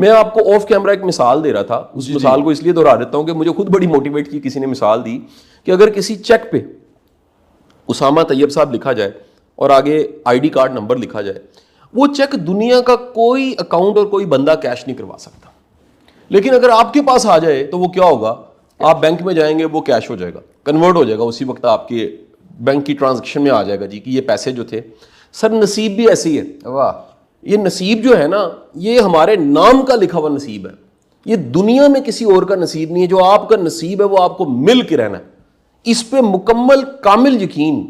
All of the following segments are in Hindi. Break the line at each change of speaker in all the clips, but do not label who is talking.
मैं आपको ऑफ कैमरा एक मिसाल दे रहा था, उस मिसाल को इसलिए दोहरा देता हूं कि मुझे खुद बड़ी मोटिवेट की किसी ने मिसाल दी कि अगर किसी चेक पे उसामा तैयब साहब लिखा जाए और आगे आईडी कार्ड नंबर लिखा जाए, वो चेक दुनिया का कोई अकाउंट और कोई बंदा कैश नहीं करवा सकता। लेकिन अगर आपके पास आ जाए तो वो क्या होगा, आप बैंक में जाएंगे, वो कैश हो जाएगा, कन्वर्ट हो जाएगा, उसी वक्त आपके बैंक की ट्रांजैक्शन में आ जाएगा जी कि ये पैसे जो थे। सर नसीब भी ऐसी है। वाह, ये नसीब जो है ना, ये हमारे नाम का लिखा हुआ नसीब है। ये दुनिया में किसी और का नसीब नहीं है। जो आपका नसीब है वो आपको मिल के रहना है। इस पे मुकम्मल कामिल यकीन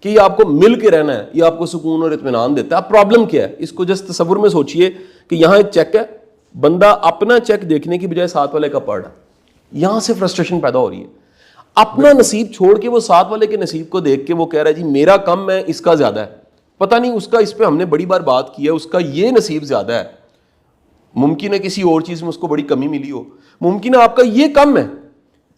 कि ये आपको मिल के रहना है, ये आपको सुकून और इत्मीनान देता है। अब प्रॉब्लम क्या है, इसको जस्ट तसव्वुर में सोचिए कि यहां एक चेक है, बंदा अपना चेक देखने की बजाय साथ वाले का पढ़ रहा है, यहां से फ्रस्ट्रेशन पैदा हो रही है। अपना नसीब छोड़ के वो साथ वाले के नसीब को देख के वो कह रहा है जी मेरा कम है, इसका ज्यादा है। पता नहीं उसका, इस पे हमने बड़ी बार बात की है, उसका ये नसीब ज्यादा है, मुमकिन है किसी और चीज में उसको बड़ी कमी मिली हो, मुमकिन है आपका ये कम है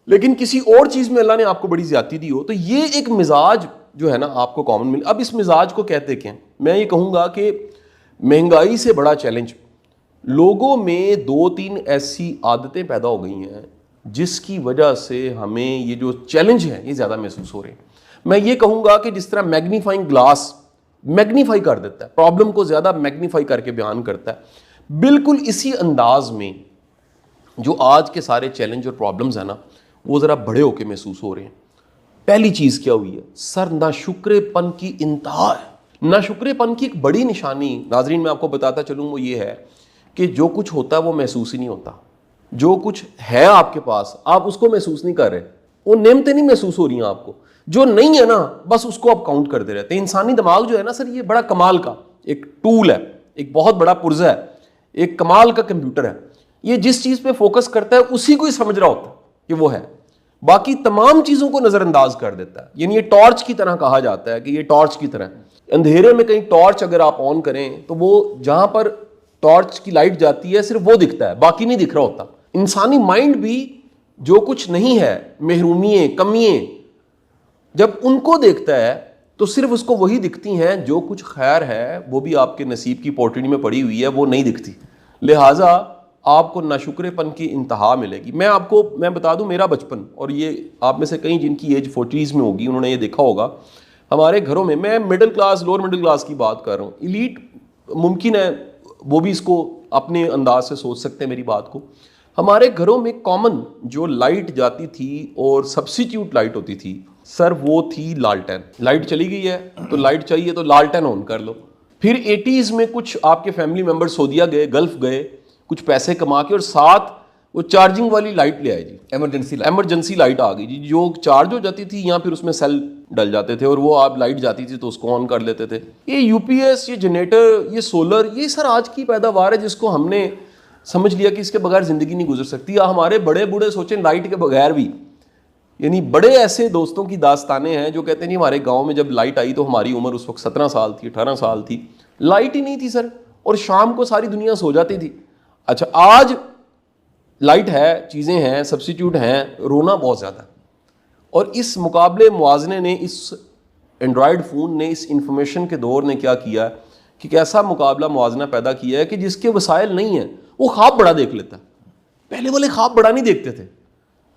लेकिन किसी और चीज में अल्लाह ने आपको बड़ी ज्यादती दी हो। तो ये एक मिजाज जो है ना आपको कॉमन मिले। अब इस मिजाज को कहते क्या हैं? मैं ये कहूंगा कि महंगाई से बड़ा चैलेंज, लोगों में 2-3 ऐसी आदतें पैदा हो गई हैं जिसकी वजह से हमें ये जो चैलेंज है ये ज्यादा महसूस हो रहे हैं। मैं ये कहूंगा कि जिस तरह मैग्नीफाइंग ग्लास मैग्नीफाई कर देता है, प्रॉब्लम को ज्यादा मैग्नीफाई करके बयान करता है, बिल्कुल इसी अंदाज में जो आज के सारे चैलेंज और प्रॉब्लम्स है ना वो जरा बड़े होके महसूस हो रहे हैं। पहली चीज क्या हुई है सर, नाशुक्रेपन की इंतहा है। नाशुक्रेपन की एक बड़ी निशानी नाजरीन मैं आपको बताता चलूं, वो ये है कि जो कुछ होता है वो महसूस ही नहीं होता। जो कुछ है आपके पास आप उसको महसूस नहीं कर रहे, वो नेमतें नहीं महसूस हो रही हैं आपको। जो नहीं है ना बस उसको आप काउंट करते रहते हैं। इंसानी दिमाग जो है ना सर, ये बड़ा कमाल का एक टूल है, एक बहुत बड़ा पुर्जा है, एक कमाल का कंप्यूटर है। ये जिस चीज पे फोकस करता है उसी को ही समझ रहा होता है कि वो है, बाकी तमाम चीजों को नजरअंदाज कर देता है। यानी ये टॉर्च की तरह कहा जाता है कि ये टॉर्च की तरह, अंधेरे में कहीं टॉर्च अगर आप ऑन करें तो वो जहां पर टॉर्च की लाइट जाती है सिर्फ वो दिखता है, बाकी नहीं दिख रहा होता। इंसानी माइंड भी जो कुछ नहीं है, महरूमिये कमियां, जब उनको देखता है तो सिर्फ उसको वही दिखती हैं। जो कुछ खैर है वो भी आपके नसीब की पोटली में पड़ी हुई है, वो नहीं दिखती। लिहाजा आपको नाशुक्रेपन की इंतहा मिलेगी। मैं बता दूं मेरा बचपन, और ये आप में से कई जिनकी एज 40s में होगी उन्होंने ये देखा होगा, हमारे घरों में, मैं middle class lower middle class की बात कर रहा हूँ, इलीट मुमकिन है वो भी इसको अपने अंदाज से सोच सकते हैं मेरी बात को। हमारे घरों में कॉमन जो लाइट जाती थी और सब्स्टिट्यूट लाइट होती थी सर, वो थी लालटेन। लाइट चली गई है तो लाइट चाहिए तो लालटेन ऑन कर लो। फिर 80s में कुछ आपके फैमिली मेंबर सऊदीया गए, गल्फ गए, कुछ पैसे कमा के, और साथ वो चार्जिंग वाली लाइट ले आए जी, एमरजेंसी लाइट आ गई जी, जो चार्ज हो जाती थी या फिर उसमें सेल डल जाते थे और वो आप लाइट जाती थी तो उसको ऑन कर लेते थे। ये यूपीएस, ये जनरेटर, ये सोलर, ये सर आज की पैदावार है जिसको हमने समझ लिया कि इसके बगैर जिंदगी नहीं गुजर सकती। या हमारे बड़े बूढ़े सोचें लाइट के बगैर भी, यानी बड़े ऐसे दोस्तों की दास्तानें हैं जो कहते हैं हमारे गांव में जब लाइट आई तो हमारी उम्र उस वक्त 17 साल थी, 18 साल थी, लाइट ही नहीं थी सर, और शाम को सारी दुनिया सो जाती थी। अच्छा, आज लाइट है, चीज़ें हैं, सब्स्टिट्यूट हैं, रोना बहुत ज़्यादा। और इस मुकाबले मुआजने ने, इस एंड्रॉयड फ़ोन ने, इस इंफॉर्मेशन के दौर ने क्या किया कि कैसा मुकाबला मुआजना पैदा किया है कि जिसके वसाइल नहीं है वो ख्वाब बड़ा देख लेता है। पहले वाले ख्वाब बड़ा नहीं देखते थे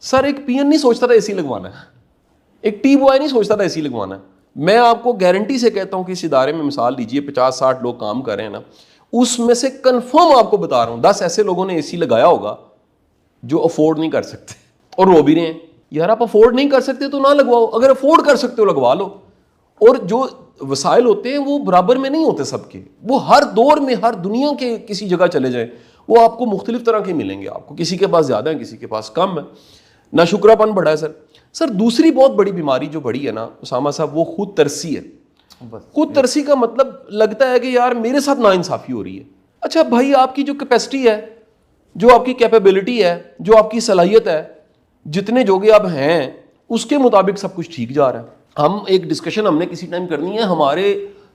सर। एक पीएन नहीं सोचता था एसी लगवाना है, एक टी बॉय नहीं सोचता था एसी लगवाना है। मैं आपको गारंटी से कहता हूं कि इस इदारे में मिसाल लीजिए 50-60 लोग काम कर रहे हैं ना, उसमें से कंफर्म आपको बता रहा हूं 10 ऐसे लोगों ने एसी लगाया होगा जो अफोर्ड नहीं कर सकते, और रो भी रहे हैं। यार आप अफोर्ड नहीं कर सकते तो ना लगवाओ, अगर अफोर्ड कर सकते हो लगवा लो। और जो वसाइल होते हैं वो बराबर में नहीं होते सबके, वो हर दौर में, हर दुनिया के किसी जगह चले जाएं वो आपको मुख्तलिफ तरह के मिलेंगे। आपको किसी के पास ज़्यादा है, किसी के पास कम है। नाशुक्रापन बढ़ा है सर। दूसरी बहुत बड़ी बीमारी जो बढ़ी है ना उसामा साहब, वो खुद तरसी है। खुद तरसी का मतलब लगता है कि यार मेरे साथ नाइंसाफ़ी हो रही है। अच्छा भाई, आपकी जो कैपेसिटी है, जो आपकी कैपेबिलिटी है, जो आपकी सलाहियत है, जितने जोगे आप हैं उसके मुताबिक सब कुछ ठीक जा रहा है। हम एक डिस्कशन हमने किसी टाइम करनी है, हमारे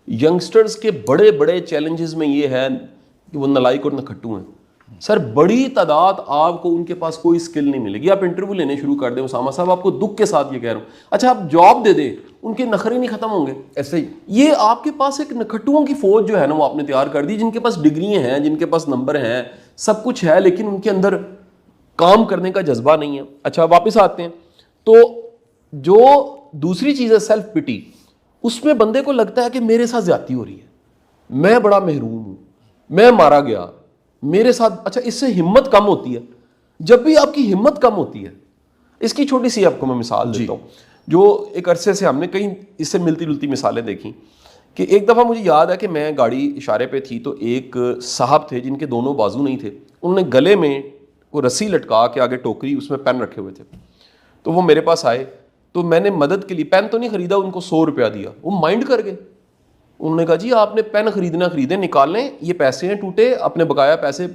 यंगस्टर्स के बड़े बड़े चैलेंजेस में ये है कि वो नलायक और नखट्टू हैं। सर बड़ी तादाद आपको उनके पास कोई स्किल नहीं मिलेगी। आप इंटरव्यू लेने शुरू कर दें उसामा साहब, आपको दुख के साथ ये कह रहा हूँ, अच्छा आप जॉब दे दें, उनके नखरे नहीं खत्म होंगे।
ऐसे ही
ये आपके पास एक नखट्टुओं की फौज जो है ना वो आपने तैयार कर दी, जिनके पास डिग्रियां हैं, जिनके पास नंबर हैं, सब कुछ है, लेकिन उनके अंदर काम करने का जज्बा नहीं है। अच्छा वापस आते हैं, तो जो दूसरी चीज़ है सेल्फ पिटी, उसमें बंदे को लगता है कि मेरे साथ ज्यादती हो रही है, मैं बड़ा महरूम हूं, मैं मारा गया मेरे साथ। अच्छा इससे हिम्मत कम होती है। जब भी आपकी हिम्मत कम होती है, इसकी छोटी सी आपको मैं मिसाल देता हूं, जो एक अरसे से हमने कई इससे मिलती जुलती मिसालें देखी कि एक दफ़ा मुझे याद है कि मैं गाड़ी इशारे पे थी, तो एक साहब थे जिनके दोनों बाजू नहीं थे, उन्होंने गले में वो रस्सी लटका के आगे टोकरी, उसमें पेन रखे हुए थे, तो वो मेरे पास आए, तो मैंने मदद के लिए पेन तो नहीं खरीदा, उनको 100 रुपया दिया। वो माइंड कर गए, उन्होंने कहा जी आपने पेन खरीदे निकाल लें, ये पैसे हैं टूटे, अपने बकाया पैसे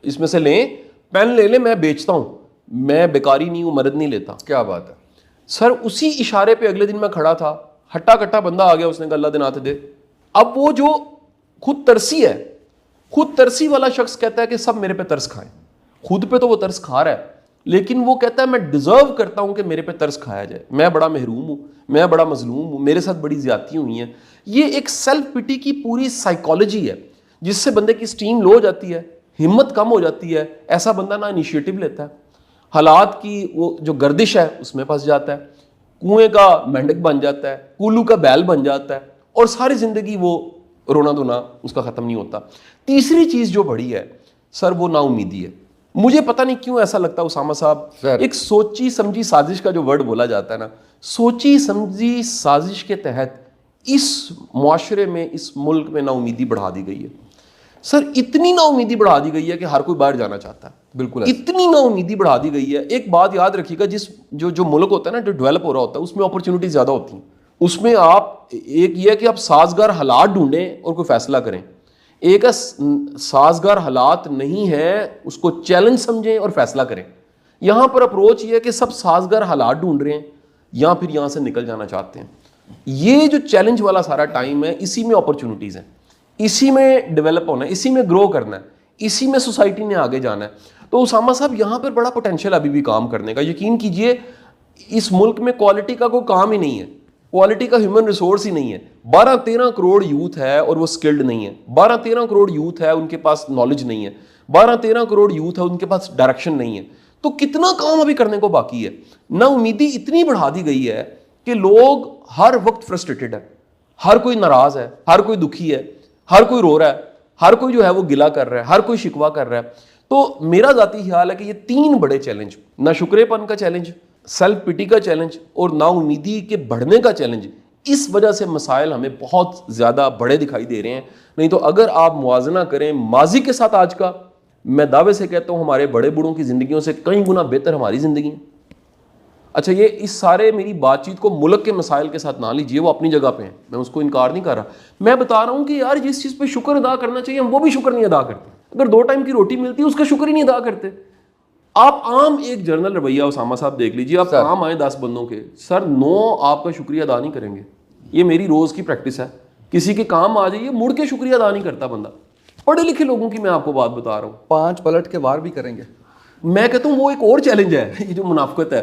इसमें से लें, पेन ले लें, मैं बेचता हूँ, मैं बेकारी नहीं हूँ, मदद नहीं लेता।
क्या बात है
सर। उसी इशारे पे अगले दिन मैं खड़ा था, हट्टा कट्टा बंदा आ गया, उसने कहा अल्लाह दिन आते दे। अब वो जो खुद तरसी है, खुद तरसी वाला शख्स कहता है कि सब मेरे पे तरस खाएं, खुद पे तो वो तरस खा रहा है, लेकिन वो कहता है मैं डिजर्व करता हूं कि मेरे पे तरस खाया जाए, मैं बड़ा महरूम हूं, मैं बड़ा मजलूम हूं, मेरे साथ बड़ी ज्यादती हुई हैं। ये एक सेल्फ पिटी की पूरी साइकोलॉजी है, जिससे बंदे की स्टीम लो हो जाती है, हिम्मत कम हो जाती है, ऐसा बंदा ना इनिशिएटिव लेता है, हालात की वो जो गर्दिश है उसमें फंस जाता है, कुएं का मेंढक बन जाता है, कुल्लू का बैल बन जाता है, और सारी जिंदगी वो रोना धोना उसका खत्म नहीं होता। तीसरी चीज जो बड़ी है सर, वो नाउमीदी है। मुझे पता नहीं क्यों ऐसा लगता है उसामा साहब, एक सोची समझी साजिश का जो वर्ड बोला जाता है ना, सोची समझी साजिश के तहत इस मुआशरे में, इस मुल्क में नाउमीदी बढ़ा दी गई है। सर इतनी नाउमीदी बढ़ा दी गई है कि हर कोई बाहर जाना चाहता है,
बिल्कुल
इतनी नाउमीदी बढ़ा दी गई है। एक बात याद रखिएगा, जिस जो मुल्क होता है ना, जो डेवलप हो रहा होता है, उसमें अपॉर्चुनिटी ज्यादा होती हैं। उसमें आप एक ये है कि आप साजगार हालात ढूंढें और कोई फैसला करें, एक साजगार हालात नहीं है उसको चैलेंज समझें और फैसला करें। यहां पर अप्रोच ये है कि सब साजगार हालात ढूंढ रहे हैं या फिर यहां से निकल जाना चाहते हैं। ये जो चैलेंज वाला सारा टाइम है, इसी में अपॉर्चुनिटीज हैं, इसी में डेवलप होना है, इसी में ग्रो करना है, इसी में सोसाइटी ने आगे जाना है। तो उसामा साहब यहां पर बड़ा पोटेंशियल अभी भी काम करने का। यकीन कीजिए इस मुल्क में क्वालिटी का कोई काम ही नहीं है, क्वालिटी का ह्यूमन रिसोर्स ही नहीं है। 12-13 करोड़ यूथ है और वो स्किल्ड नहीं है, 12-13 करोड़ यूथ है उनके पास नॉलेज नहीं है, 12-13 करोड़ यूथ है उनके पास डायरेक्शन नहीं है। तो कितना काम अभी करने को बाकी है। ना उम्मीदी इतनी बढ़ा दी गई है कि लोग हर वक्त फ्रस्ट्रेटेड है, हर कोई नाराज है, हर कोई दुखी है, हर कोई रो रहा है, हर कोई जो है वो गिला कर रहा है, हर कोई शिकवा कर रहा है। तो मेरा जाती ख्याल है कि ये 3 बड़े चैलेंज, ना शुक्रेपन का चैलेंज, सेल्फ पिटी का चैलेंज और ना उम्मीदी के बढ़ने का चैलेंज, इस वजह से मसाइल हमें बहुत ज़्यादा बड़े दिखाई दे रहे हैं। नहीं तो अगर आप मुआजना करें माजी के साथ आज का, मैं दावे से कहता हूं हमारे बड़े बूढ़ों की ज़िंदगियों से कई गुना बेहतर हमारी ज़िंदगी है। अच्छा ये इस सारे मेरी बातचीत को मुल्क के मसाइल के साथ ना लीजिए, वो अपनी जगह पे हैं, मैं उसको इनकार नहीं कर रहा। मैं बता रहा हूँ कि यार जिस चीज़ पे शुक्र अदा करना चाहिए हम वो भी शुक्र नहीं अदा करते। अगर 2 टाइम की रोटी मिलती है उसका शुक्र ही नहीं अदा करते। आप आम एक जर्नल रवैया उसामा साहब देख लीजिए, आप आम आए 10 बंदों के, सर 9 आपका शुक्रिया अदा नहीं करेंगे। ये मेरी रोज की प्रैक्टिस है। किसी के काम आ जाइए मुड़ के शुक्रिया अदा नहीं करता बंदा। पढ़े लिखे लोगों की मैं आपको बात बता रहा हूँ,
5 पलट के वार भी करेंगे।
मैं कहता हूँ वो एक और चैलेंज है, ये जो मुनाफिकत है।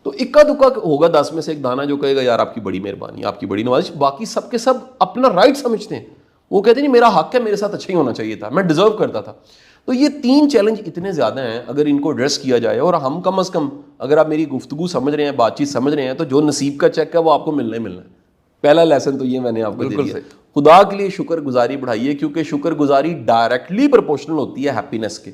तो इक्का दुक्का होगा 10 में से एक दाना जो कहेगा यार आपकी बड़ी मेहरबानी, आपकी बड़ी नवाजिश। बाकी सब के सब अपना राइट समझते हैं, वो कहते नहीं मेरा हक है, मेरे साथ अच्छा ही होना चाहिए था, मैं डिजर्व करता था। तो ये 3 चैलेंज इतने ज़्यादा हैं, अगर इनको एड्रेस किया जाए और हम कम अज़ कम, अगर आप मेरी गुफ्तगू समझ रहे हैं, बातचीत समझ रहे हैं, तो जो नसीब का चेक है वो आपको मिलना ही मिलना है। पहला लेसन तो ये मैंने आपको दे दिया। खुदा के लिए शुक्रगुजारी बढ़ाइए, क्योंकि शुक्रगुजारी डायरेक्टली प्रोपोर्शनल होती है हैप्पीनेस के।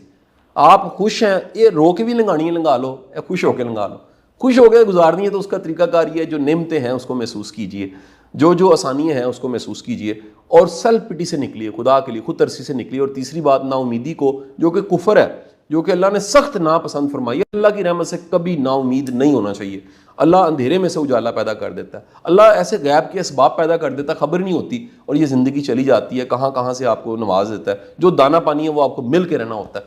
आप खुश हैं, ये रो के भी लंगानी है लंगा लो या खुश होकर लंगा लो। खुश होकर गुजारनी है तो उसका तरीकाकार ये है, जो नेमतें हैं उसको महसूस कीजिए, जो आसानियाँ हैं उसको महसूस कीजिए और सेल्फ पिटी से निकलिए, खुदा के लिए खुद तरसी से निकलिए। और तीसरी बात, नाउमीदी को, जो कि कुफर है, जो कि अल्लाह ने सख्त नापसंद फरमाई है। अल्लाह की रहमत से कभी नाउमीद नहीं होना चाहिए। अल्लाह अंधेरे में से उजाला पैदा कर देता है, अल्लाह ऐसे गैब के असबाब पैदा कर देता है, खबर नहीं होती, और ये ज़िंदगी चली जाती है, कहाँ कहाँ से आपको नवाज देता है। जो दाना पानी है वो आपको मिल के रहना होता है।